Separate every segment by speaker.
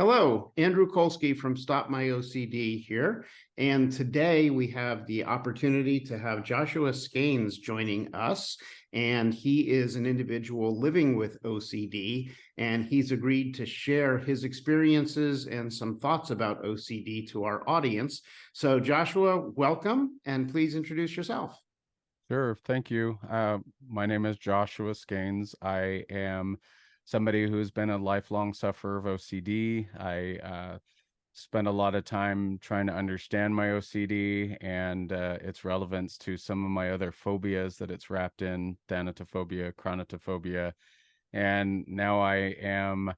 Speaker 1: Hello, Andrew Colsky from Stop My OCD here. And today we have the opportunity to have Joshua Skains joining us. And he is an individual living with OCD, and he's agreed to share his experiences and some thoughts about OCD to our audience. So Joshua, welcome, and please introduce yourself.
Speaker 2: Sure, thank you. My name is Joshua Skains. I am somebody who's been a lifelong sufferer of OCD. I spend a lot of time trying to understand my OCD and its relevance to some of my other phobias that it's wrapped in, thanatophobia, chronotophobia. And now I am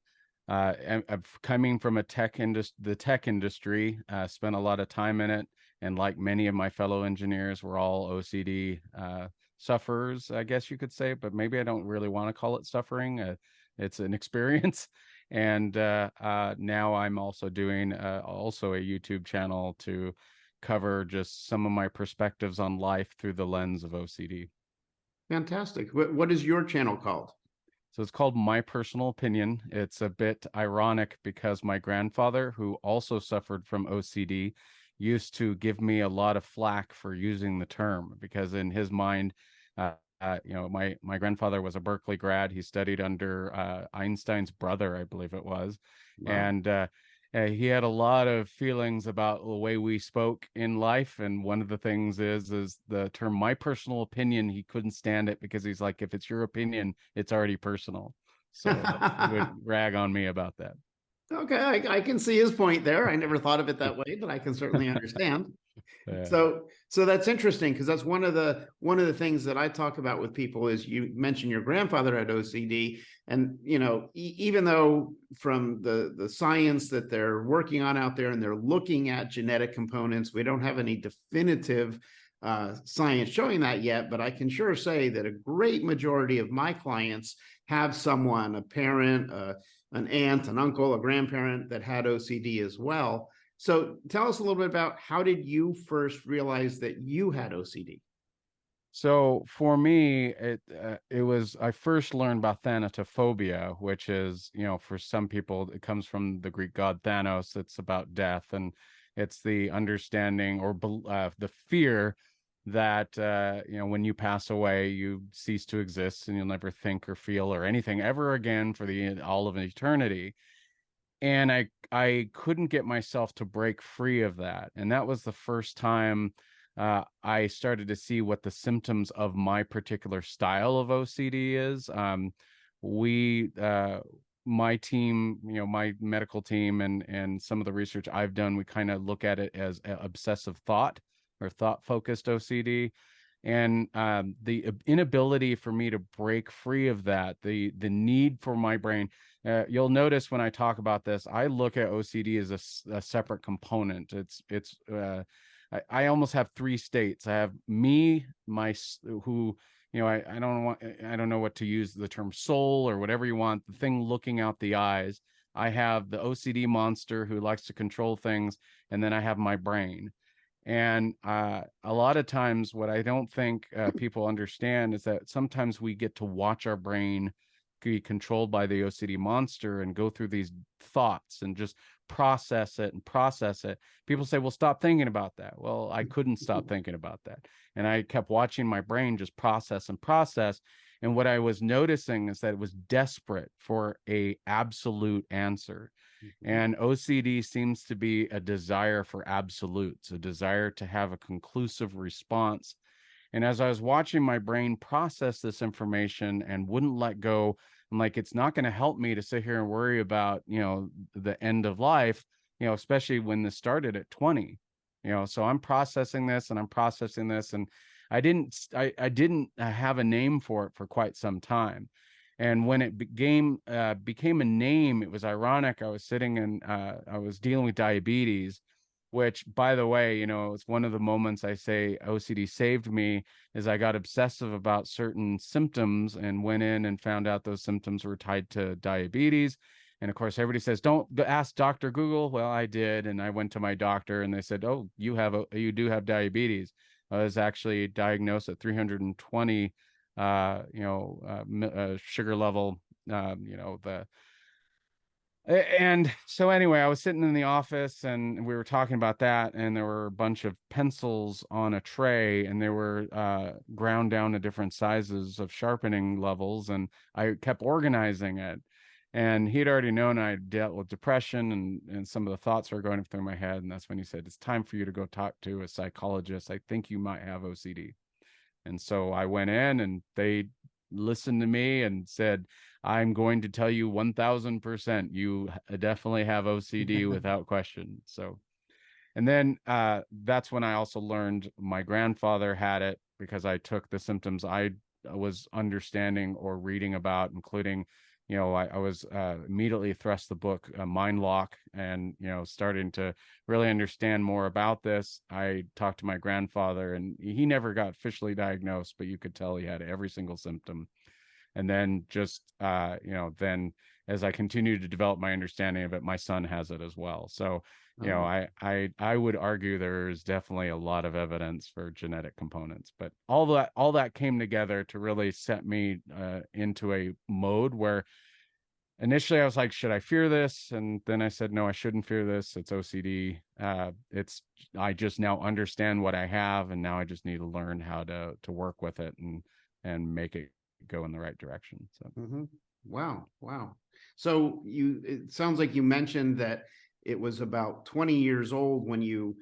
Speaker 2: I'm coming from the tech industry, spent a lot of time in it. And like many of my fellow engineers, we're all OCD sufferers, I guess you could say, but maybe I don't really want to call it suffering. It's an experience. And now I'm also doing also a YouTube channel to cover just some of my perspectives on life through the lens of OCD.
Speaker 1: Fantastic. What is your channel called?
Speaker 2: So it's called My Personal Opinion. It's a bit ironic because my grandfather, who also suffered from OCD, used to give me a lot of flack for using the term because in his mind, my grandfather was a Berkeley grad. He studied under Einstein's brother, I believe it was.
Speaker 1: Wow.
Speaker 2: And he had a lot of feelings about the way we spoke in life. And one of the things is the term my personal opinion. He couldn't stand it because he's like, if it's your opinion, it's already personal. So he would rag on me about that.
Speaker 1: Okay, I can see his point there. I never thought of it that way, but I can certainly understand.
Speaker 2: Yeah.
Speaker 1: So that's interesting because that's one of the things that I talk about with people is you mentioned your grandfather had OCD, and even though from the science that they're working on out there and they're looking at genetic components, we don't have any definitive science showing that yet, but I can sure say that a great majority of my clients have someone, a parent, an aunt, an uncle, a grandparent that had OCD as well. So tell us a little bit about how did you first realize that you had OCD?
Speaker 2: So for me, it was I first learned about thanatophobia, which is, for some people, it comes from the Greek god Thanos. It's about death, and it's the understanding or the fear that when you pass away, you cease to exist, and you'll never think or feel or anything ever again for all of eternity. And I couldn't get myself to break free of that, and that was the first time I started to see what the symptoms of my particular style of OCD is. My team, my medical team, and some of the research I've done, we kind of look at it as obsessive thought or thought-focused OCD. And the inability for me to break free of that, the need for my brain. You'll notice when I talk about this, I look at OCD as a separate component. I almost have three states. I have me, who, I don't know what to use the term soul or whatever you want, the thing looking out the eyes. I have the OCD monster who likes to control things, and then I have my brain. And a lot of times what I don't think people understand is that sometimes we get to watch our brain be controlled by the OCD monster and go through these thoughts and just process it. People say, well, stop thinking about that. Well, I couldn't stop thinking about that. And I kept watching my brain just process. And what I was noticing is that it was desperate for a absolute answer. And OCD seems to be a desire for absolutes, a desire to have a conclusive response. And as I was watching my brain process this information and wouldn't let go, I'm like, it's not going to help me to sit here and worry about, the end of life, especially when this started at 20, so I'm processing this and I didn't have a name for it for quite some time. And when it became a name, it was ironic. I was sitting and I was dealing with diabetes, which, by the way, it's one of the moments I say OCD saved me is I got obsessive about certain symptoms and went in and found out those symptoms were tied to diabetes. And of course, everybody says, don't ask Dr. Google. Well, I did. And I went to my doctor and they said, oh, you do have diabetes. I was actually diagnosed at 320 sugar level, And so anyway, I was sitting in the office and we were talking about that, and there were a bunch of pencils on a tray, and they were ground down to different sizes of sharpening levels, and I kept organizing it. And he'd already known I dealt with depression, and some of the thoughts were going through my head. And that's when he said, "It's time for you to go talk to a psychologist. I think you might have OCD." And so I went in, and they listened to me and said, "I'm going to tell you 1000%, you definitely have OCD without question." So, and then that's when I also learned my grandfather had it, because I took the symptoms I was understanding or reading about, including, I was immediately thrust the book Mind Lock, and, starting to really understand more about this. I talked to my grandfather, and he never got officially diagnosed, but you could tell he had every single symptom. And then just, then as I continue to develop my understanding of it, my son has it as well. So, I would argue there's definitely a lot of evidence for genetic components, but all that came together to really set me into a mode where initially I was like, should I fear this? And then I said, no, I shouldn't fear this. It's OCD. I just now understand what I have, and now I just need to learn how to work with it and make it go in the right direction. So,
Speaker 1: Wow. So it sounds like you mentioned that it was about 20 years old when you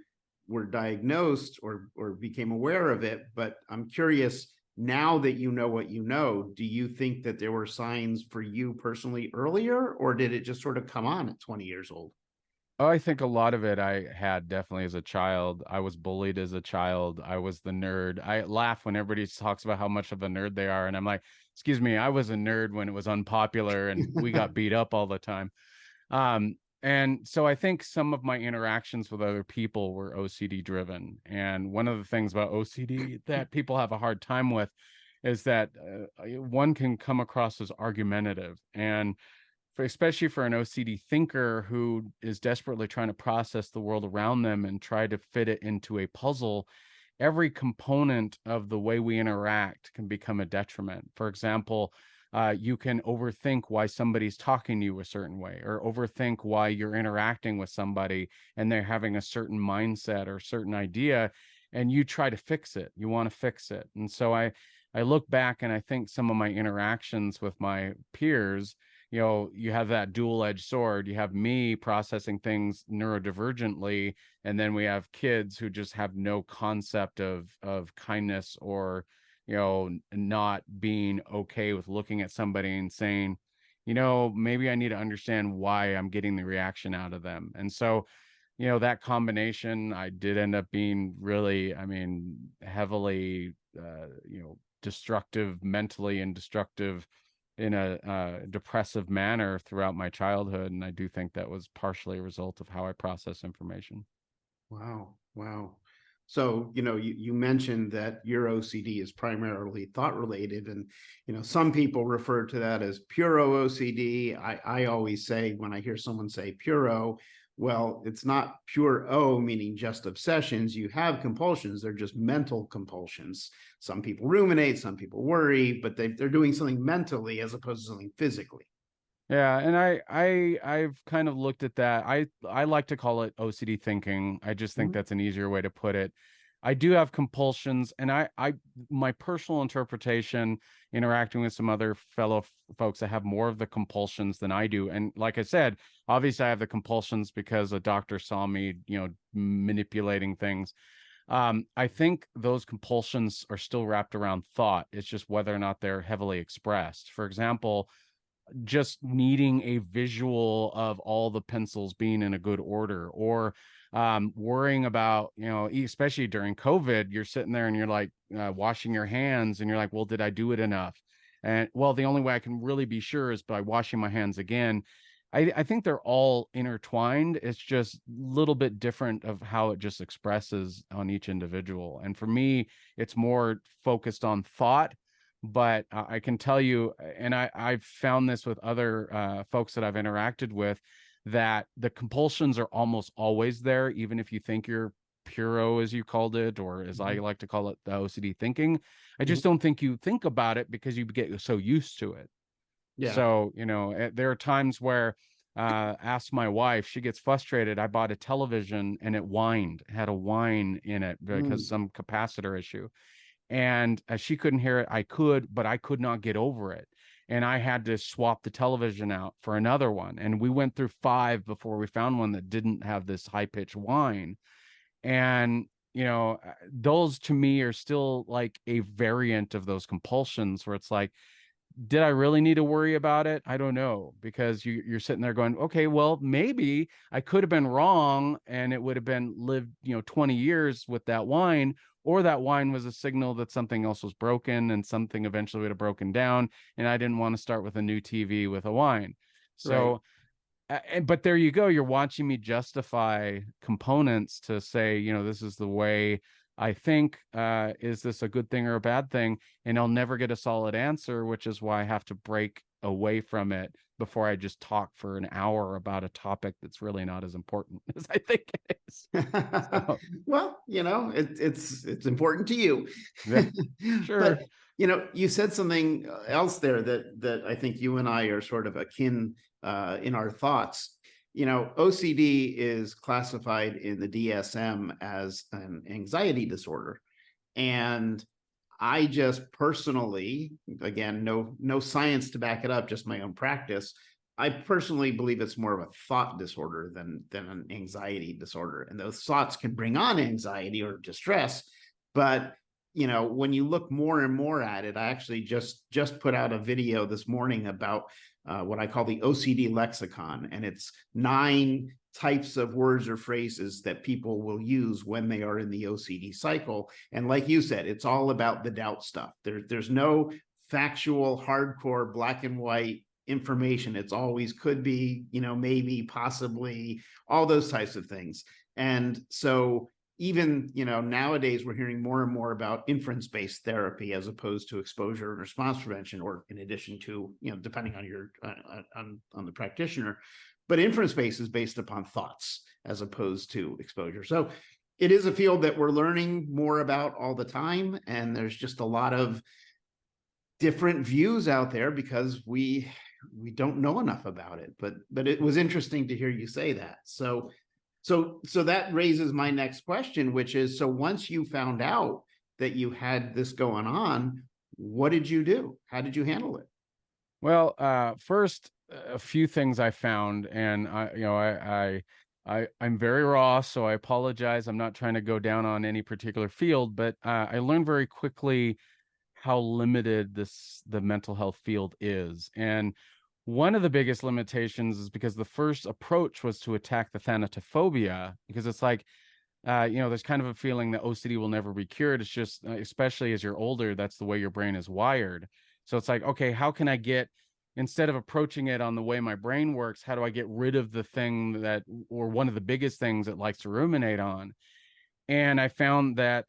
Speaker 1: were diagnosed or became aware of it. But I'm curious, now that you know what you know, do you think that there were signs for you personally earlier, or did it just sort of come on at 20 years old?
Speaker 2: oh, I think a lot of it I had definitely as a child. I was bullied as a child. I was the nerd. I laugh when everybody talks about how much of a nerd they are. And I'm like, excuse me, I was a nerd when it was unpopular and we got beat up all the time. And so I think some of my interactions with other people were OCD driven. And one of the things about OCD that people have a hard time with is that one can come across as argumentative. And especially for an OCD thinker who is desperately trying to process the world around them and try to fit it into a puzzle, every component of the way we interact can become a detriment. For example, you can overthink why somebody's talking to you a certain way, or overthink why you're interacting with somebody and they're having a certain mindset or certain idea, and you try to fix it. You want to fix it. And so I look back and I think some of my interactions with my peers, you have that dual-edged sword. You have me processing things neurodivergently, and then we have kids who just have no concept of kindness, or not being okay with looking at somebody and saying, maybe I need to understand why I'm getting the reaction out of them. And so, that combination, I did end up being really, heavily, destructive mentally and destructive in a depressive manner throughout my childhood. And I do think that was partially a result of how I process information.
Speaker 1: Wow. So, you mentioned that your OCD is primarily thought related, and, some people refer to that as Puro OCD. I always say, when I hear someone say Puro, well, it's not pure O, meaning just obsessions. You have compulsions. They're just mental compulsions. Some people ruminate, some people worry, but they're doing something mentally as opposed to something physically.
Speaker 2: Yeah, and I've kind of looked at that. I like to call it OCD thinking. I just think that's an easier way to put it. I do have compulsions, and my personal interpretation, interacting with some other fellow folks that have more of the compulsions than I do. And like I said, obviously I have the compulsions because a doctor saw me, manipulating things. I think those compulsions are still wrapped around thought. It's just whether or not they're heavily expressed. For example, just needing a visual of all the pencils being in a good order, or worrying about, especially during COVID, you're sitting there and you're like washing your hands and you're like, well, did I do it enough? And well, the only way I can really be sure is by washing my hands again. I think they're all intertwined. It's just a little bit different of how it just expresses on each individual. And for me, it's more focused on thought. But I can tell you, and I've found this with other folks that I've interacted with, that the compulsions are almost always there, even if you think you're Puro, as you called it, or as I like to call it, the OCD thinking. I just don't think you think about it because you get so used to it.
Speaker 1: Yeah.
Speaker 2: So, there are times where ask my wife. She gets frustrated. I bought a television and it whined, had a whine in it because some capacitor issue. And she couldn't hear it. I could, but I could not get over it. And I had to swap the television out for another one. And we went through 5 before we found one that didn't have this high pitched whine. And, those to me are still like a variant of those compulsions where it's like, did I really need to worry about it? I don't know, because you're sitting there going, okay, well, maybe I could have been wrong and it would have been lived, 20 years with that wine, or that wine was a signal that something else was broken and something eventually would have broken down. And I didn't want to start with a new TV with a wine. So, but there you go. You're watching me justify components to say, this is the way I think, is this a good thing or a bad thing? And I'll never get a solid answer, which is why I have to break away from it before I just talk for an hour about a topic that's really not as important as I think it is. So,
Speaker 1: well, it's important to you.
Speaker 2: yeah, sure.
Speaker 1: But, you said something else there that I think you and I are sort of akin in our thoughts. OCD is classified in the DSM as an anxiety disorder. And I just personally, again, no science to back it up, just my own practice. I personally believe it's more of a thought disorder than an anxiety disorder. And those thoughts can bring on anxiety or distress. But, when you look more and more at it, I actually just put out a video this morning about what I call the OCD lexicon. And it's 9 types of words or phrases that people will use when they are in the OCD cycle. And like you said, it's all about the doubt stuff. There's no factual, hardcore, black and white information. It's always could be, maybe, possibly, all those types of things. And so even, nowadays we're hearing more and more about inference-based therapy as opposed to exposure and response prevention, or in addition to, depending on your, on the practitioner. But inference-based is based upon thoughts as opposed to exposure. So it is a field that we're learning more about all the time. And there's just a lot of different views out there because we don't know enough about it. But it was interesting to hear you say that. So that raises my next question, which is, so once you found out that you had this going on, what did you do? How did you handle it?
Speaker 2: Well, first, a few things I found, and I'm very raw, so I apologize. I'm not trying to go down on any particular field, but I learned very quickly how limited the mental health field is. And one of the biggest limitations is because the first approach was to attack the thanatophobia, because it's like, there's kind of a feeling that OCD will never be cured. It's just, especially as you're older, that's the way your brain is wired. So it's like, okay, how can I instead of approaching it on the way my brain works, how do I get rid of the thing or one of the biggest things it likes to ruminate on? And I found that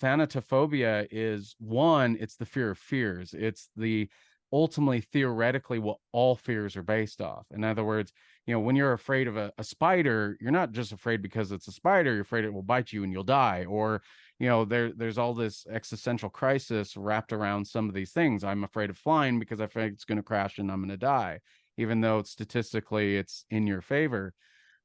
Speaker 2: thanatophobia is it's the fear of fears. It's ultimately, theoretically, what all fears are based off. In other words, when you're afraid of a spider, you're not just afraid because it's a spider, you're afraid it will bite you and you'll die. Or, there's all this existential crisis wrapped around some of these things. I'm afraid of flying because I think it's going to crash and I'm going to die, even though statistically it's in your favor.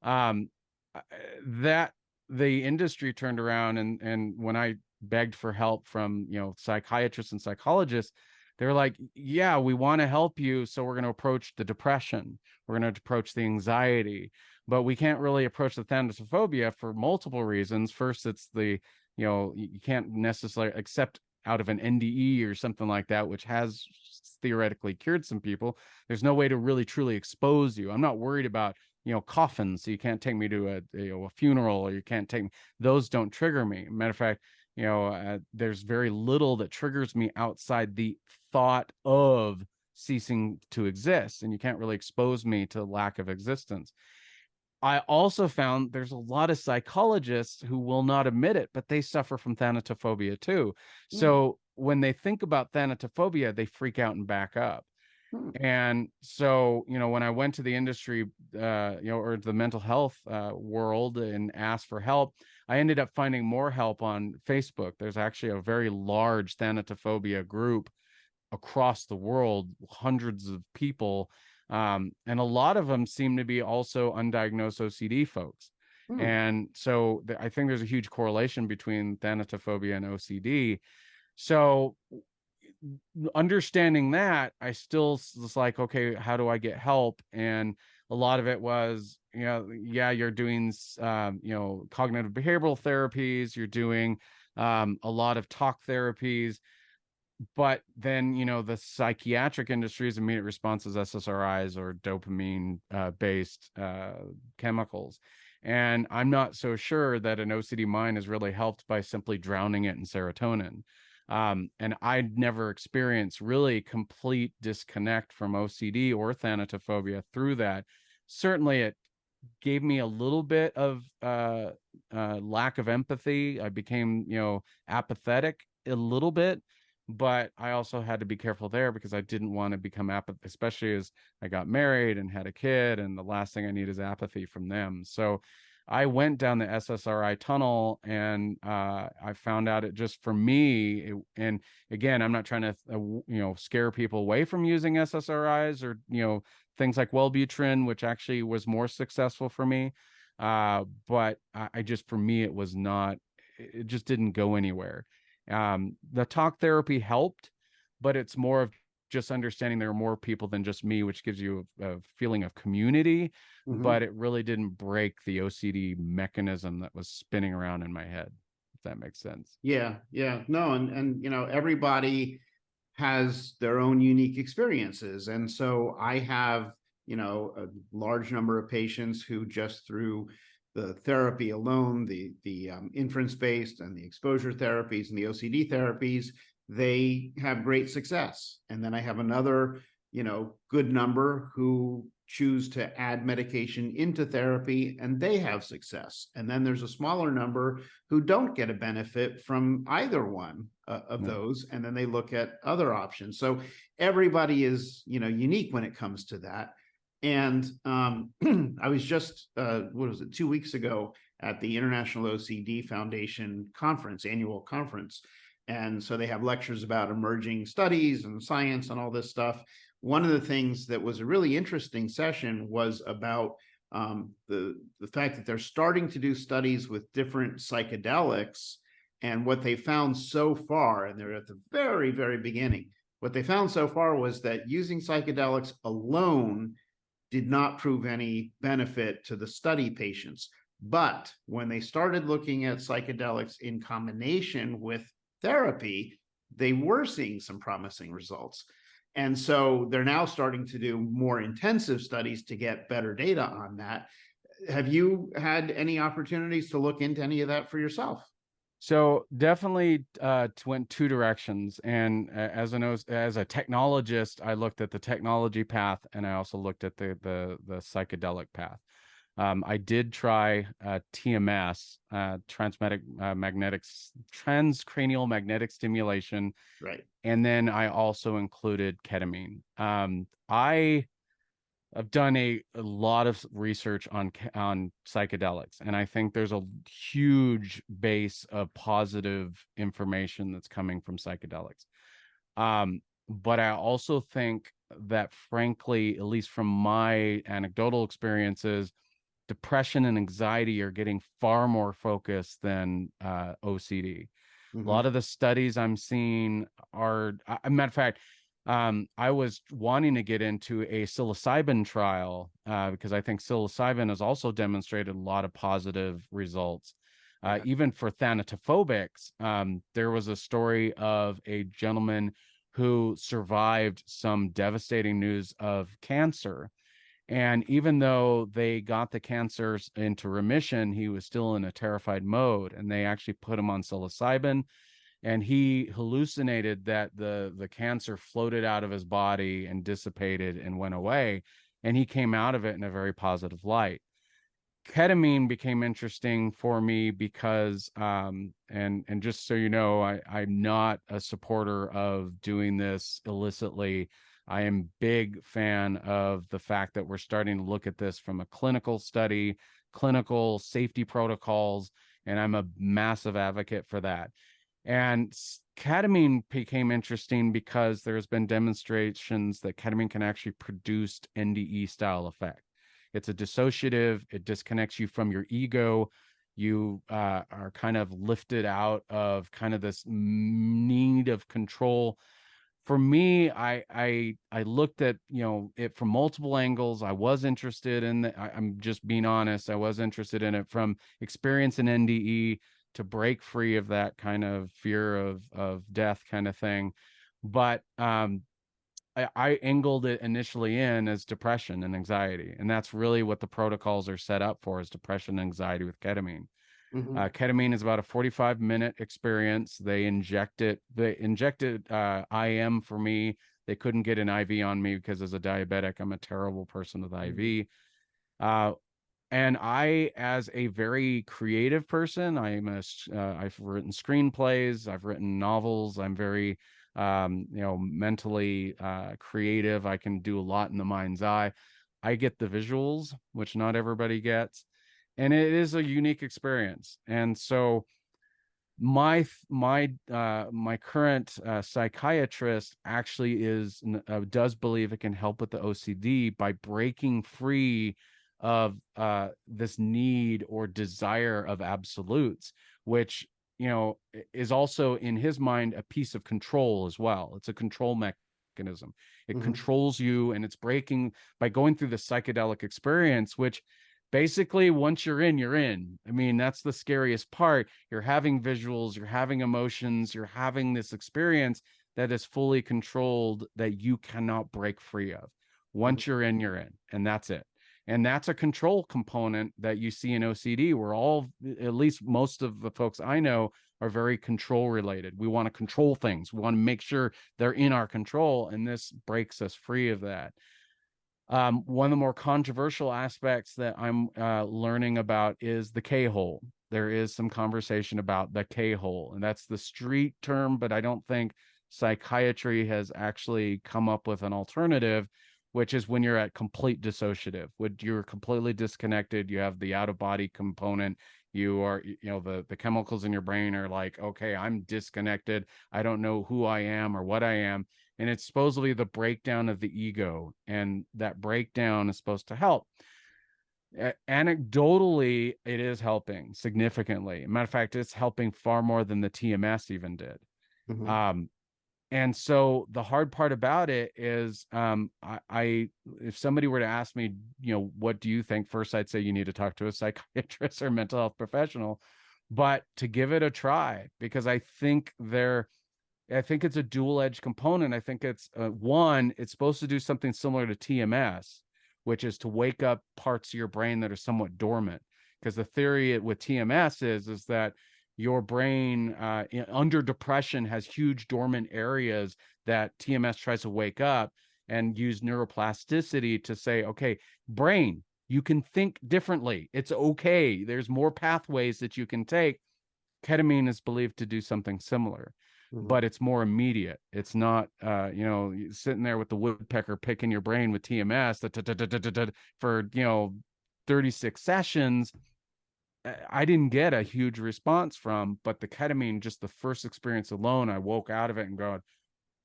Speaker 2: That the industry turned around, and when I begged for help from, psychiatrists and psychologists, they're like, yeah, we want to help you. So we're going to approach the depression. We're going to approach the anxiety, but we can't really approach the thanatophobia for multiple reasons. First, it's you can't necessarily accept out of an NDE or something like that, which has theoretically cured some people. There's no way to really truly expose you. I'm not worried about, coffins. So you can't take me to a funeral, or you can't take me. Those don't trigger me. Matter of fact, there's very little that triggers me outside the thought of ceasing to exist, and you can't really expose me to lack of existence. I also found there's a lot of psychologists who will not admit it, but they suffer from thanatophobia too. So when they think about thanatophobia, they freak out and back up. And so, when I went to the industry, or the mental health world and asked for help, I ended up finding more help on Facebook. There's actually a very large thanatophobia group across the world, hundreds of people And a lot of them seem to be also undiagnosed OCD folks.
Speaker 1: Hmm.
Speaker 2: And so I think there's a huge correlation between thanatophobia and OCD. So understanding that, I still was like, okay, how do I get help? And a lot of it was, yeah, you're doing, cognitive behavioral therapies, you're doing a lot of talk therapies, but then, the psychiatric industry's immediate response is SSRIs or dopamine based chemicals. And I'm not so sure that an OCD mind is really helped by simply drowning it in serotonin. And I'd never experienced really complete disconnect from OCD or thanatophobia through that. Certainly it gave me a little bit of lack of empathy. I became, apathetic a little bit, but I also had to be careful there because I didn't want to become apathy, especially as I got married and had a kid, and the last thing I need is apathy from them. So I went down the SSRI tunnel, and I found out it just for me. And again, I'm not trying to scare people away from using SSRIs or things like Wellbutrin, which actually was more successful for me. But I just, for me, it was not. It just didn't go anywhere. The talk therapy helped, but it's more of just understanding there are more people than just me, which gives you a feeling of community, but it really didn't break the OCD mechanism that was spinning around in my head, if that makes sense.
Speaker 1: Yeah. No, and everybody has their own unique experiences. And so I have, a large number of patients who just through the therapy alone, the inference-based and the exposure therapies and the OCD therapies, they have great success. And then I have another, good number who choose to add medication into therapy and they have success. And then there's a smaller number who don't get a benefit from either one of those. And then they look at other options. So everybody is, unique when it comes to that. And I was just, 2 weeks ago at the International OCD Foundation conference, annual conference. And so they have lectures about emerging studies and science and all this stuff. One of the things that was a really interesting session was about the fact that they're starting to do studies with different psychedelics. And what they found so far, and they're at the very, very beginning, what they found so far was that using psychedelics alone did not prove any benefit to the study patients. But when they started looking at psychedelics in combination with therapy, they were seeing some promising results. And so they're now starting to do more intensive studies to get better data on that. Have you had any opportunities to look into any of that for yourself?
Speaker 2: So definitely went two directions. And as a technologist, I looked at the technology path, and I also looked at the psychedelic path. I did try TMS, transcranial magnetic stimulation.
Speaker 1: Right.
Speaker 2: And then I also included ketamine. I've done a lot of research on psychedelics, and I think there's a huge base of positive information that's coming from psychedelics. But I also think that, frankly, at least from my anecdotal experiences, depression and anxiety are getting far more focused than OCD. A lot of the studies I'm seeing are, matter of fact, I was wanting to get into a psilocybin trial because I think psilocybin has also demonstrated a lot of positive results. Even for thanatophobics, there was a story of a gentleman who survived some devastating news of cancer. And even though they got the cancer into remission, he was still in a terrified mode. And they actually put him on psilocybin. And he hallucinated that the cancer floated out of his body and dissipated and went away. And he came out of it in a very positive light. Ketamine became interesting for me because, and just so you know, I'm not a supporter of doing this illicitly. I am a big fan of the fact that we're starting to look at this from a clinical study, clinical safety protocols, and I'm a massive advocate for that. And ketamine became interesting because there's been demonstrations that ketamine can actually produce NDE style effect. It's a dissociative, it disconnects you from your ego. You are kind of lifted out of kind of this need of control. For me, I looked at, you know, it from multiple angles. I was interested in I'm just being honest, I was interested in it from experience in NDE to break free of that kind of fear of death kind of thing. But I angled it initially in as depression and anxiety, and that's really what the protocols are set up for, is depression and anxiety with ketamine. Ketamine is about a 45-minute experience. They injected IM for me. They couldn't get an IV on me because as a diabetic, I'm a terrible person with IV. And I, as a very creative person, I've written screenplays, I've written novels. I'm very, you know, mentally creative. I can do a lot in the mind's eye. I get the visuals, which not everybody gets. And it is a unique experience. And so my current psychiatrist actually does believe it can help with the OCD by breaking free of this need or desire of absolutes, which, you know, is also in his mind a piece of control as well. It's a control mechanism. It controls you, and it's breaking by going through the psychedelic experience, which basically once you're in, you're in. I mean, that's the scariest part. You're having visuals, you're having emotions, you're having this experience that is fully controlled that you cannot break free of. Once you're in, and that's it. And that's a control component that you see in OCD. We're all, at least most of the folks I know, are very control related. We want to control things. We want to make sure they're in our control, and this breaks us free of that. One of the more controversial aspects that I'm learning about is the K-hole. There is some conversation about the K-hole, and that's the street term, but I don't think psychiatry has actually come up with an alternative, which is when you're at complete dissociative, when you're completely disconnected, you have the out-of-body component, you are, you know, the chemicals in your brain are like, okay, I'm disconnected, I don't know who I am or what I am. And it's supposedly the breakdown of the ego, and that breakdown is supposed to help. Anecdotally, it is helping significantly. Matter of fact, it's helping far more than the TMS even did. And so the hard part about it is, if somebody were to ask me, you know, what do you think? First, I'd say you need to talk to a psychiatrist or mental health professional, but to give it a try, because I think it's a dual-edged component. I think it's one, it's supposed to do something similar to TMS, which is to wake up parts of your brain that are somewhat dormant. Because the theory with TMS is that your brain under depression has huge dormant areas that TMS tries to wake up and use neuroplasticity to say, okay, brain, you can think differently. It's okay. There's more pathways that you can take. Ketamine is believed to do something similar, but it's more immediate. It's not, you know, sitting there with the woodpecker picking your brain with TMS for, you know, 36 sessions. I didn't get a huge response from, but the ketamine, just the first experience alone, I woke out of it and going,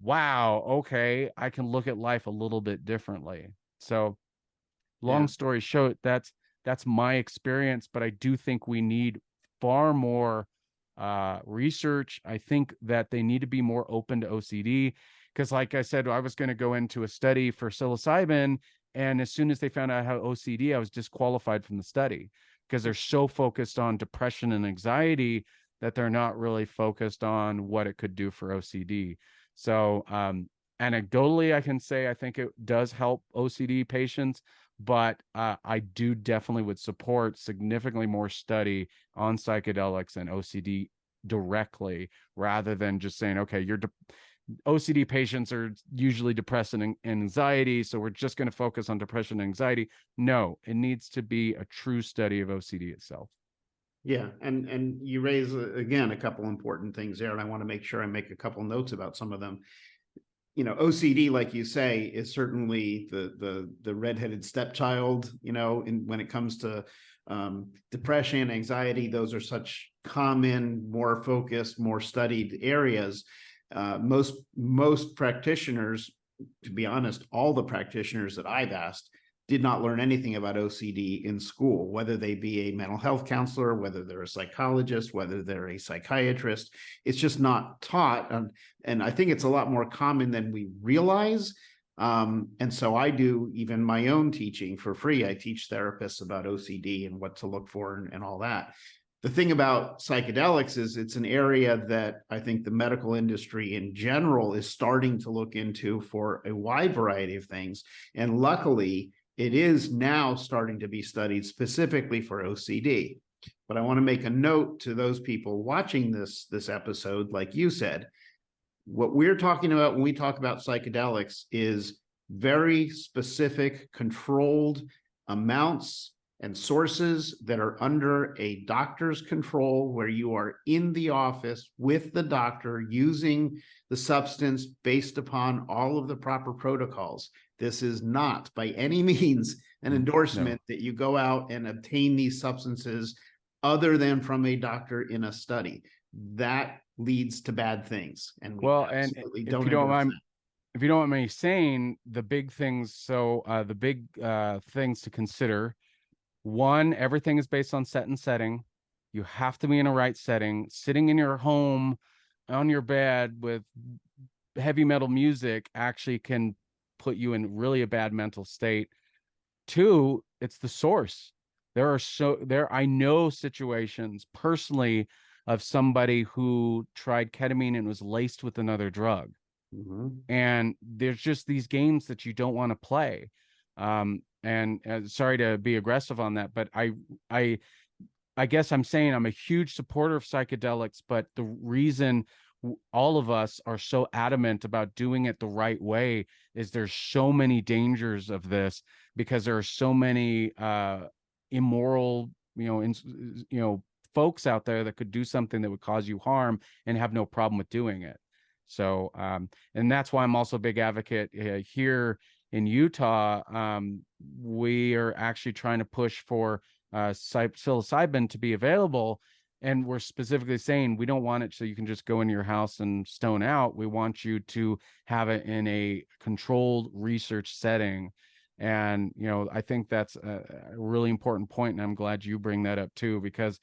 Speaker 2: wow, okay, I can look at life a little bit differently. So long story short, that's my experience, but I do think we need far more research. I think that they need to be more open to OCD, because like I said, I was going to go into a study for psilocybin, and as soon as they found out how OCD, I was disqualified from the study, because they're so focused on depression and anxiety that they're not really focused on what it could do for OCD. So anecdotally, I can say I think it does help OCD patients, but I do definitely would support significantly more study on psychedelics and OCD directly, rather than just saying, okay, OCD patients are usually depressed and anxiety, so we're just going to focus on depression and anxiety. No, it needs to be a true study of OCD itself.
Speaker 1: Yeah, and you raise again a couple important things there, and I want to make sure I make a couple notes about some of them. You know, OCD, like you say, is certainly the redheaded stepchild, you know, when it comes to depression, anxiety, those are such common, more focused, more studied areas. Most practitioners, to be honest, all the practitioners that I've asked did not learn anything about OCD in school, whether they be a mental health counselor, whether they're a psychologist, whether they're a psychiatrist. It's just not taught. And I think it's a lot more common than we realize. And so I do even my own teaching for free. I teach therapists about OCD and what to look for and all that. The thing about psychedelics is it's an area that I think the medical industry in general is starting to look into for a wide variety of things. And luckily, it is now starting to be studied specifically for OCD. But I want to make a note to those people watching this episode, like you said, what we're talking about when we talk about psychedelics is very specific, controlled amounts and sources that are under a doctor's control, where you are in the office with the doctor using the substance based upon all of the proper protocols. This is not by any means an endorsement that you go out and obtain these substances other than from a doctor in a study. That leads to bad things. And we absolutely don't endorse that.
Speaker 2: If you don't mind me saying the big things, the big things to consider. One, everything is based on set and setting. You have to be in a right setting. Sitting in your home on your bed with heavy metal music actually can put you in really a bad mental state. Two, it's the source. I know situations personally of somebody who tried ketamine and was laced with another drug.
Speaker 1: Mm-hmm.
Speaker 2: And there's just these games that you don't want to play. And sorry to be aggressive on that, but I guess I'm saying I'm a huge supporter of psychedelics, but the reason all of us are so adamant about doing it the right way is there's so many dangers of this, because there are so many immoral, folks out there that could do something that would cause you harm and have no problem with doing it. So, and that's why I'm also a big advocate here in Utah. We are actually trying to push for psilocybin to be available. And we're specifically saying we don't want it so you can just go into your house and stone out. We want you to have it in a controlled research setting. And, I think that's a really important point. And I'm glad you bring that up too, because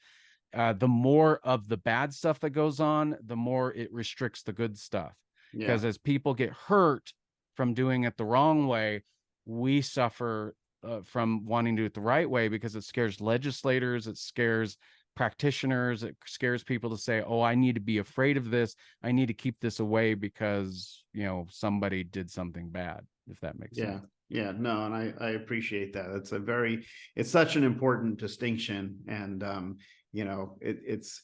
Speaker 2: the more of the bad stuff that goes on, the more it restricts the good stuff. Because as people get hurt from doing it the wrong way, we suffer from wanting to do it the right way, because it scares legislators, it scares practitioners, it scares people to say, oh, I need to be afraid of this, I need to keep this away because somebody did something bad, if that makes sense.
Speaker 1: No, and I appreciate that. It's such an important distinction. And it's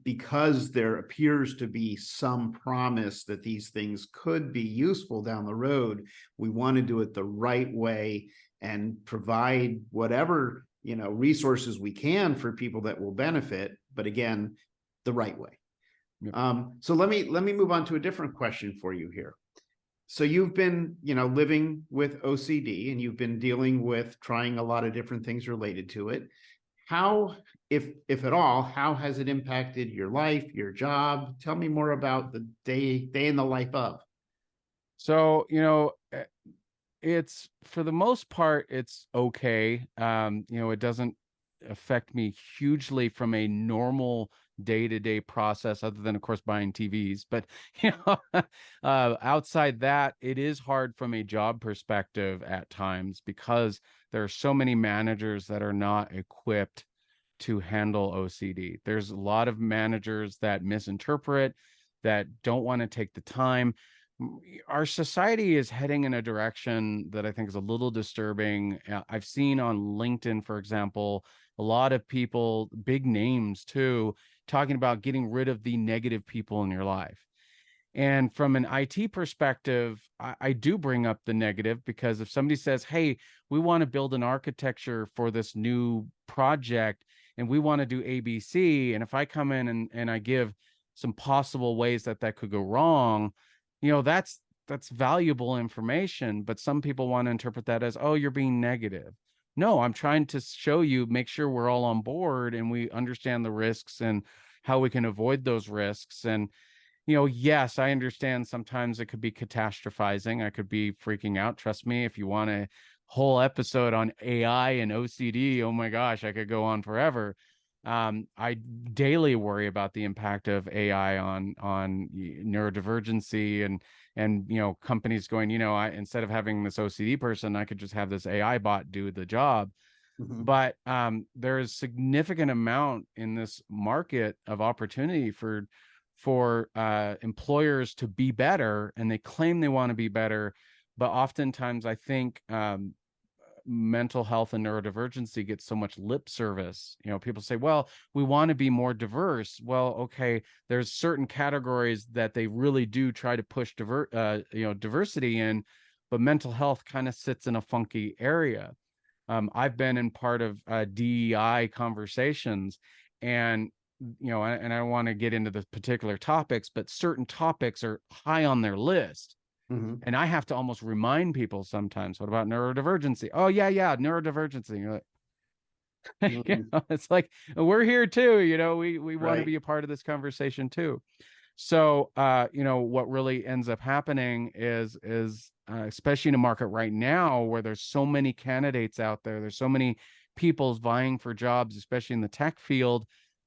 Speaker 1: because there appears to be some promise that these things could be useful down the road, we want to do it the right way and provide whatever resources we can for people that will benefit, but again, the right way. Yep. So let me move on to a different question for you here. So you've been living with OCD, and you've been dealing with trying a lot of different things related to it. How, if at all, how has it impacted your life, your job? Tell me more about the day in the life of.
Speaker 2: So, it's, for the most part, it's okay. It doesn't affect me hugely from a normal day-to-day process, other than, of course, buying TVs. But, outside that, it is hard from a job perspective at times, because there are so many managers that are not equipped to handle OCD. There's a lot of managers that misinterpret, that don't want to take the time. Our society is heading in a direction that I think is a little disturbing. I've seen on LinkedIn, for example, a lot of people, big names too, talking about getting rid of the negative people in your life. And from an IT perspective, I do bring up the negative, because if somebody says, hey, we want to build an architecture for this new project and we want to do ABC, and if I come in and I give some possible ways that could go wrong, that's valuable information. But some people want to interpret that as, oh, you're being negative. No, I'm trying to show you, make sure we're all on board and we understand the risks and how we can avoid those risks. And, yes, I understand sometimes it could be catastrophizing. I could be freaking out. Trust me, if you want a whole episode on AI and OCD, oh my gosh, I could go on forever. I daily worry about the impact of AI on neurodivergency and companies going, instead of having this OCD person, I could just have this AI bot do the job.
Speaker 1: Mhm.
Speaker 2: But there is significant amount in this market of opportunity for employers to be better, and they claim they want to be better, but oftentimes I think mental health and neurodivergency gets so much lip service. People say, well, we want to be more diverse. Well, okay, there's certain categories that they really do try to push diversity in, but mental health kind of sits in a funky area. I've been in part of DEI conversations, and and I don't want to get into the particular topics, but certain topics are high on their list.
Speaker 1: Mhm.
Speaker 2: And I have to almost remind people sometimes, what about neurodivergency? Oh, yeah, neurodivergency.
Speaker 1: Mhm.
Speaker 2: It's like, we're here too, we want to
Speaker 1: Right.
Speaker 2: be a part of this conversation too. So, what really ends up happening is especially in a market right now where there's so many candidates out there, there's so many people vying for jobs, especially in the tech field.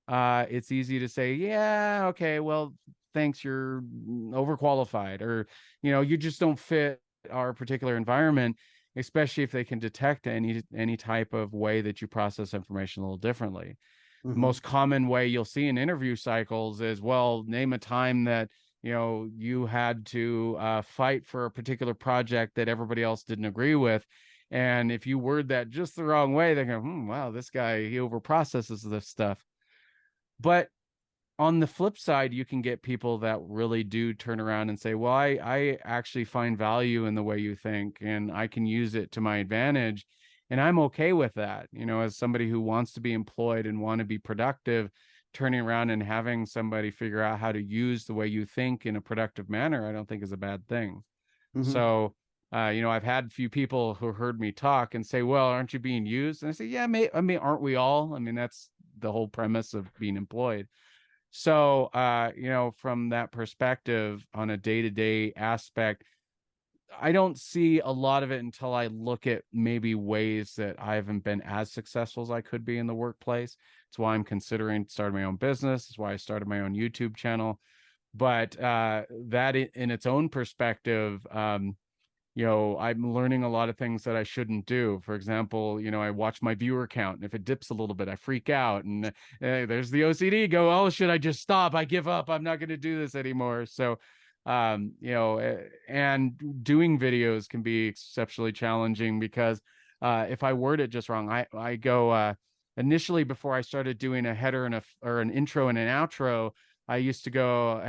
Speaker 2: It's easy to say, yeah, okay, well, thanks, you're overqualified, or, you just don't fit our particular environment, especially if they can detect any type of way that you process information a little differently.
Speaker 1: Mhm.
Speaker 2: Most common way you'll see in interview cycles is, well, name a time that you had to fight for a particular project that everybody else didn't agree with. And if you word that just the wrong way, they go, wow, this guy, he overprocesses this stuff. But on the flip side, you can get people that really do turn around and say, well, I actually find value in the way you think, and I can use it to my advantage. And I'm okay with that. As somebody who wants to be employed and want to be productive, turning around and having somebody figure out how to use the way you think in a productive manner, I don't think is a bad thing.
Speaker 1: Mhm.
Speaker 2: So, I've had a few people who heard me talk and say, well, aren't you being used? And I say, yeah, aren't we all? I mean, that's the whole premise of being employed. So, from that perspective, on a day-to-day aspect, I don't see a lot of it until I look at maybe ways that I haven't been as successful as I could be in the workplace. It's why I'm considering starting my own business. It's why I started my own YouTube channel. But that in its own perspective, I'm learning a lot of things that I shouldn't do. For example, I watch my viewer count, and if it dips a little bit, I freak out. And there's the OCD go, oh, should I just stop? I give up. I'm not going to do this anymore. So, and doing videos can be exceptionally challenging because if I word it just wrong, I go initially, before I started doing a header and an intro and an outro, I used to go,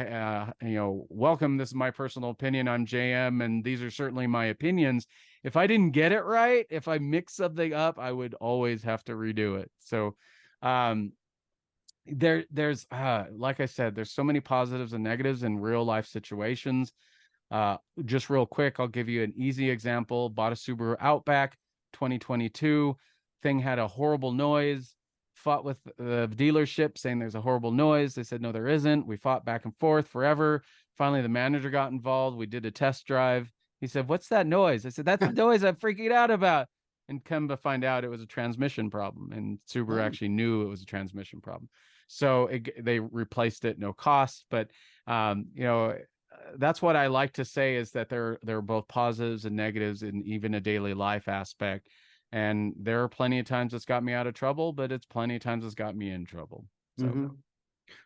Speaker 2: welcome, this is my personal opinion. I'm JM, and these are certainly my opinions. If I didn't get it right, if I mix something up, I would always have to redo it. So um, there's like I said, there's so many positives and negatives in real life situations. Just real quick, I'll give you an easy example. Bought a Subaru Outback 2022. Thing had a horrible noise. Fought with the dealership saying there's a horrible noise. They said, no, there isn't. We fought back and forth forever. Finally, the manager got involved. We did a test drive. He said, what's that noise? I said, that's the noise I'm freaking out about. And come to find out, it was a transmission problem. And Subaru
Speaker 1: Oh.
Speaker 2: actually knew it was a transmission problem. So they replaced it, no cost. But, that's what I like to say, is that there are both positives and negatives in even a daily life aspect. And there are plenty of times it's got me out of trouble, but it's plenty of times it's got me in trouble. So,
Speaker 1: Mhm.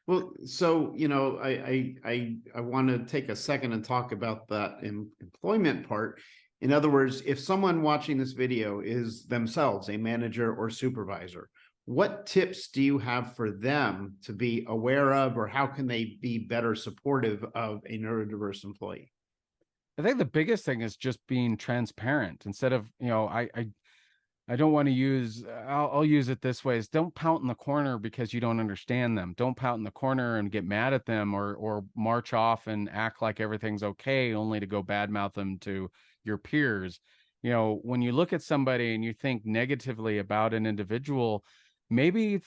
Speaker 1: Well, so I want to take a second and talk about that employment part. In other words, if someone watching this video is themselves a manager or supervisor, what tips do you have for them to be aware of, or how can they be better supportive of a neurodiverse employee?
Speaker 2: I think the biggest thing is just being transparent. Instead of, I don't want to use, I'll use it this way, is don't pout in the corner because you don't understand them. Don't pout in the corner and get mad at them, or march off and act like everything's okay, only to go badmouth them to your peers. when you look at somebody and you think negatively about an individual, maybe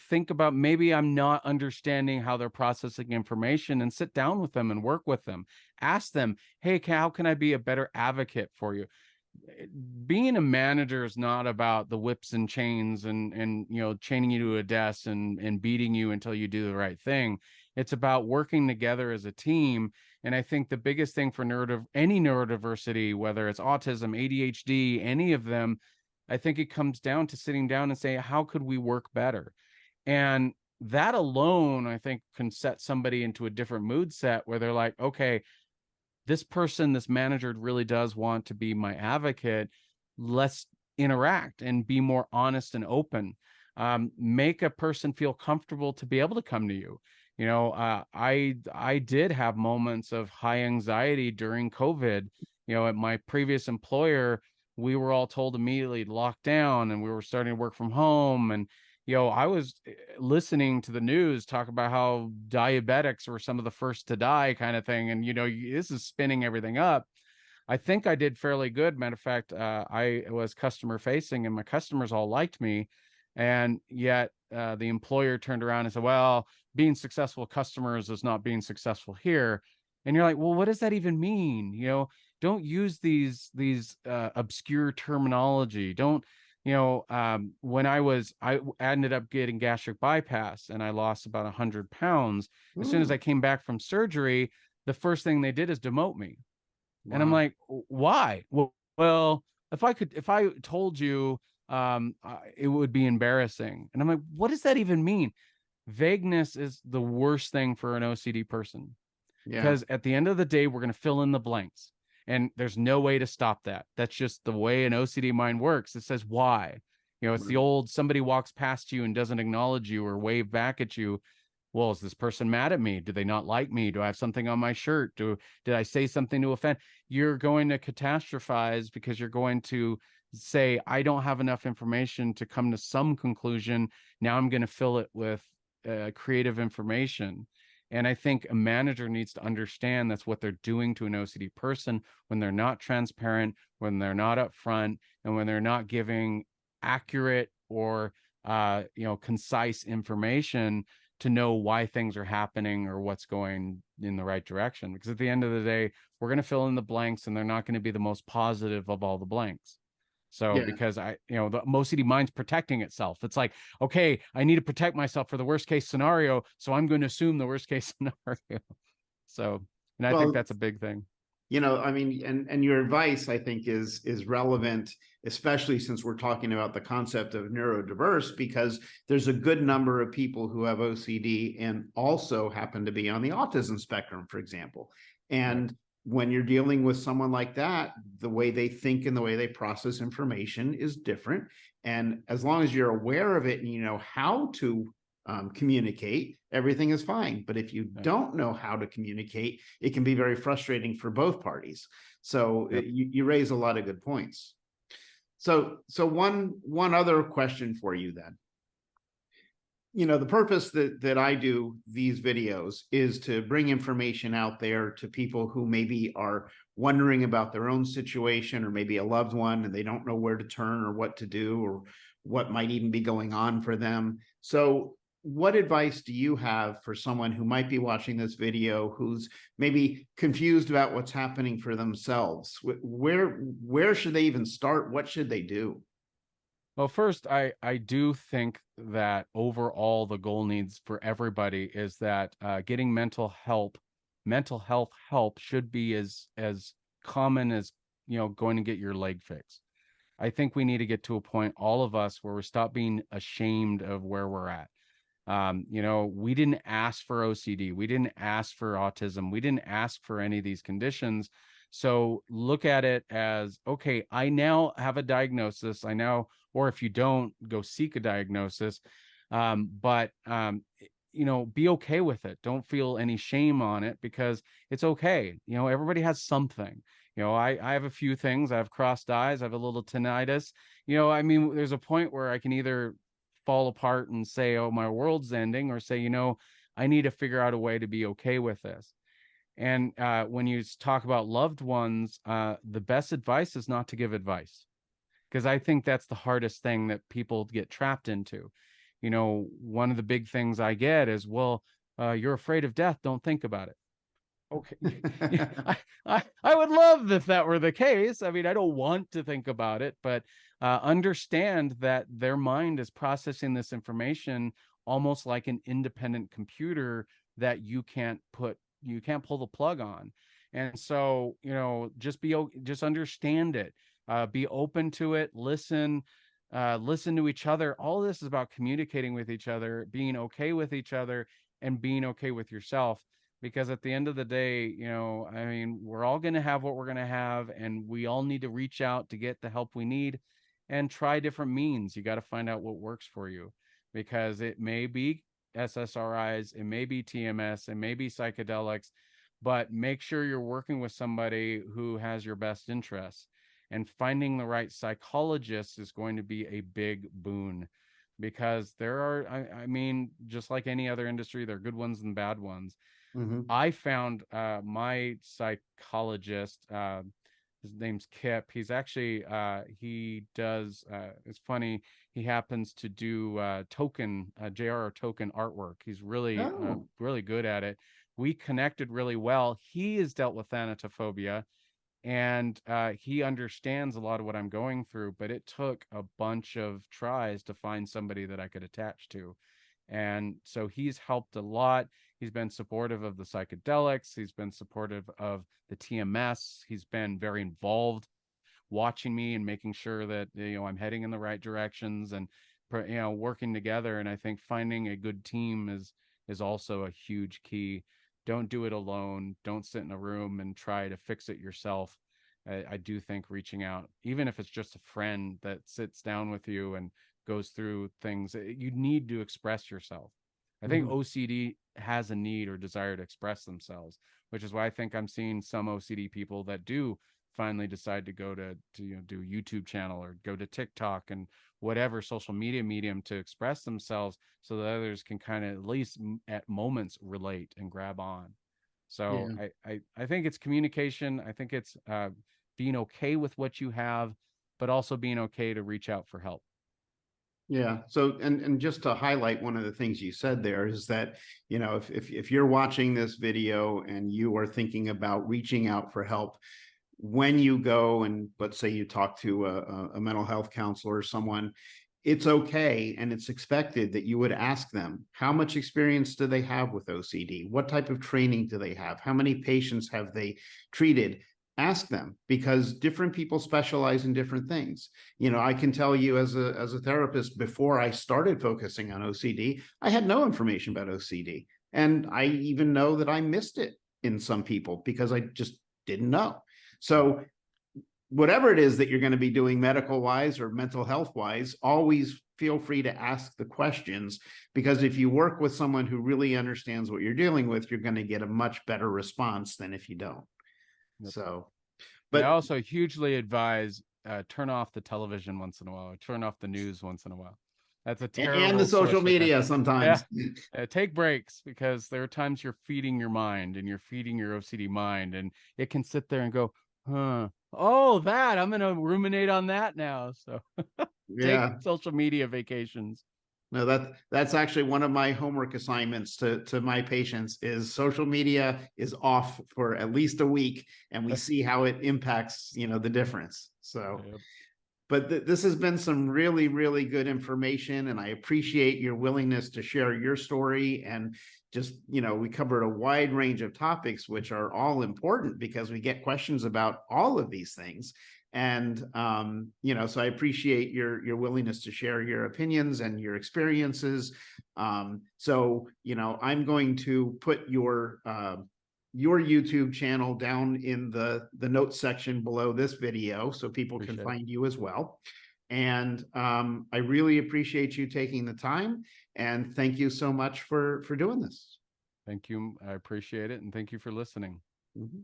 Speaker 2: think about, maybe I'm not understanding how they're processing information, and sit down with them and work with them. Ask them, hey, how can I be a better advocate for you? Being a manager is not about the whips and chains and chaining you to a desk and beating you until you do the right thing. It's about working together as a team. And I think the biggest thing for any neurodiversity, whether it's autism, ADHD, any of them, I think it comes down to sitting down and saying, how could we work better? And that alone, I think, can set somebody into a different mood set where they're like, okay, this person, this manager really does want to be my advocate. Let's interact and be more honest and open. Make a person feel comfortable to be able to come to you. I did have moments of high anxiety during COVID. At my previous employer, we were all told immediately to lock down, and we were starting to work from home. And I was listening to the news talk about how diabetics were some of the first to die, kind of thing. And, this is spinning everything up. I think I did fairly good. Matter of fact, I was customer facing, and my customers all liked me. And yet the employer turned around and said, well, being successful customers is not being successful here. And you're like, well, what does that even mean? Don't use these obscure terminology. Don't, when I ended up getting gastric bypass, and I lost about 100 pounds. As soon as I came back from surgery, the first thing they did is demote me. Wow. And I'm like, why? Well, if I told you, it would be embarrassing. And I'm like, what does that even mean? Vagueness is the worst thing for an OCD person, because at the end of the day, we're going to fill in the blanks. And there's no way to stop that. That's just the way an OCD mind works. It says why. It's the old, somebody walks past you and doesn't acknowledge you or wave back at you. Well, is this person mad at me? Do they not like me? Do I have something on my shirt? Did I say something to offend? You're going to catastrophize, because you're going to say, I don't have enough information to come to some conclusion. Now I'm going to fill it with creative information. And I think a manager needs to understand that's what they're doing to an OCD person when they're not transparent, when they're not upfront, and when they're not giving accurate or concise information to know why things are happening or what's going in the right direction. Because at the end of the day, we're going to fill in the blanks, and they're not going to be the most positive of all the blanks. So because the OCD mind's protecting itself. It's like, okay, I need to protect myself for the worst case scenario, so I'm going to assume the worst case scenario. So, and I think that's a big thing.
Speaker 1: I mean, and your advice, I think, is relevant, especially since we're talking about the concept of neurodiverse, because there's a good number of people who have OCD and also happen to be on the autism spectrum, for example. And when you're dealing with someone like that, the way they think and the way they process information is different. And as long as you're aware of it and you know how to communicate, everything is fine. But if you don't know how to communicate, it can be very frustrating for both parties. So you raise a lot of good points. So one other question for you then. The purpose that I do these videos is to bring information out there to people who maybe are wondering about their own situation, or maybe a loved one, and they don't know where to turn or what to do, or what might even be going on for them. So what advice do you have for someone who might be watching this video, who's maybe confused about what's happening for themselves? Where should they even start? What should they do?
Speaker 2: Well, first, I do think that overall the goal needs for everybody is that getting mental health help should be as common as going to get your leg fixed. I think we need to get to a point, all of us, where we stop being ashamed of where we're at. We didn't ask for OCD, we didn't ask for autism, we didn't ask for any of these conditions. So look at it as, okay, I now have a diagnosis. Or if you don't, go seek a diagnosis. But be okay with it. Don't feel any shame on it, because it's okay. Everybody has something. I have a few things. I have crossed eyes. I have a little tinnitus. There's a point where I can either fall apart and say, oh, my world's ending, or say, I need to figure out a way to be okay with this. And when you talk about loved ones, the best advice is not to give advice, because I think that's the hardest thing that people get trapped into. You know, one of the big things I get is, well, you're afraid of death, don't think about it. Okay. Yeah, I would love if that were the case. I mean, I don't want to think about it, but understand that their mind is processing this information almost like an independent computer that you can't pull the plug on. And so, you know, just understand it, be open to it, listen to each other. All this is about communicating with each other, being okay with each other, and being okay with yourself. Because at the end of the day, you know, I mean, we're all going to have what we're going to have, and we all need to reach out to get the help we need and try different means. You got to find out what works for you, because it may be SSRIs, it may be TMS, it may be psychedelics, but make sure you're working with somebody who has your best interests. And finding the right psychologist is going to be a big boon, because there are, I mean, just like any other industry, there are good ones and bad ones.
Speaker 1: Mhm.
Speaker 2: I found my psychologist, his name's Kip. He's actually, he does, it's funny, he happens to do token, JR token artwork. He's really,
Speaker 1: Oh,
Speaker 2: really good at it. We connected really well. He has dealt with thanatophobia, and he understands a lot of what I'm going through, but it took a bunch of tries to find somebody that I could attach to. And so he's helped a lot. He's been supportive of the psychedelics. He's been supportive of the TMS. He's been very involved, watching me and making sure that, you know, I'm heading in the right directions, and, you know, working together. And I think finding a good team is also a huge key. Don't do it alone. Don't sit in a room and try to fix it yourself. I do think reaching out, even if it's just a friend that sits down with you and goes through things, you need to express yourself. I think
Speaker 1: mhm.
Speaker 2: OCD has a need or desire to express themselves, which is why I think I'm seeing some OCD people that do finally decide to go to you know, do YouTube channel or go to TikTok and whatever social media medium to express themselves, so that others can kind of at least at moments relate and grab on. So
Speaker 1: Yeah.
Speaker 2: I think it's communication. I think it's being okay with what you have, but also being okay to reach out for help.
Speaker 1: Yeah. So, and just to highlight one of the things you said there is that, you know, if you're watching this video and you are thinking about reaching out for help, when you go and let's say you talk to a mental health counselor or someone, it's okay and it's expected that you would ask them, how much experience do they have with OCD? What type of training do they have? How many patients have they treated? Ask them, because different people specialize in different things. You know, I can tell you as a therapist, before I started focusing on OCD, I had no information about OCD. And I even know that I missed it in some people because I just didn't know. So whatever it is that you're going to be doing medical wise or mental health wise, always feel free to ask the questions, because if you work with someone who really understands what you're dealing with, you're going to get a much better response than if you don't.
Speaker 2: Yep.
Speaker 1: So,
Speaker 2: And I
Speaker 1: but
Speaker 2: also hugely advise turn off the television once in a while, or turn off the news once in a while. That's a
Speaker 1: and the
Speaker 2: terrible
Speaker 1: social
Speaker 2: source of
Speaker 1: media
Speaker 2: attention. Yeah.
Speaker 1: sometimes.
Speaker 2: Take breaks, because there are times you're feeding your mind and you're feeding your OCD mind, and it can sit there and go, huh, oh, that I'm going to ruminate on that now. So take
Speaker 1: Yeah.
Speaker 2: social media vacations.
Speaker 1: No, that's actually one of my homework assignments to my patients is social media is off for at least a week, and we see how it impacts, you know, the difference. So,
Speaker 2: Yep.
Speaker 1: but this has been some really, really good information, and I appreciate your willingness to share your story. And just, you know, we covered a wide range of topics, which are all important because we get questions about all of these things. And you know, so I appreciate your willingness to share your opinions and your experiences. So, you know, I'm going to put your YouTube channel down in the notes section below this video so people can
Speaker 2: Appreciate it.
Speaker 1: find you as well. And I really appreciate you taking the time, and thank you so much for doing this.
Speaker 2: Thank you. I appreciate it. And thank you for listening.
Speaker 1: Mhm.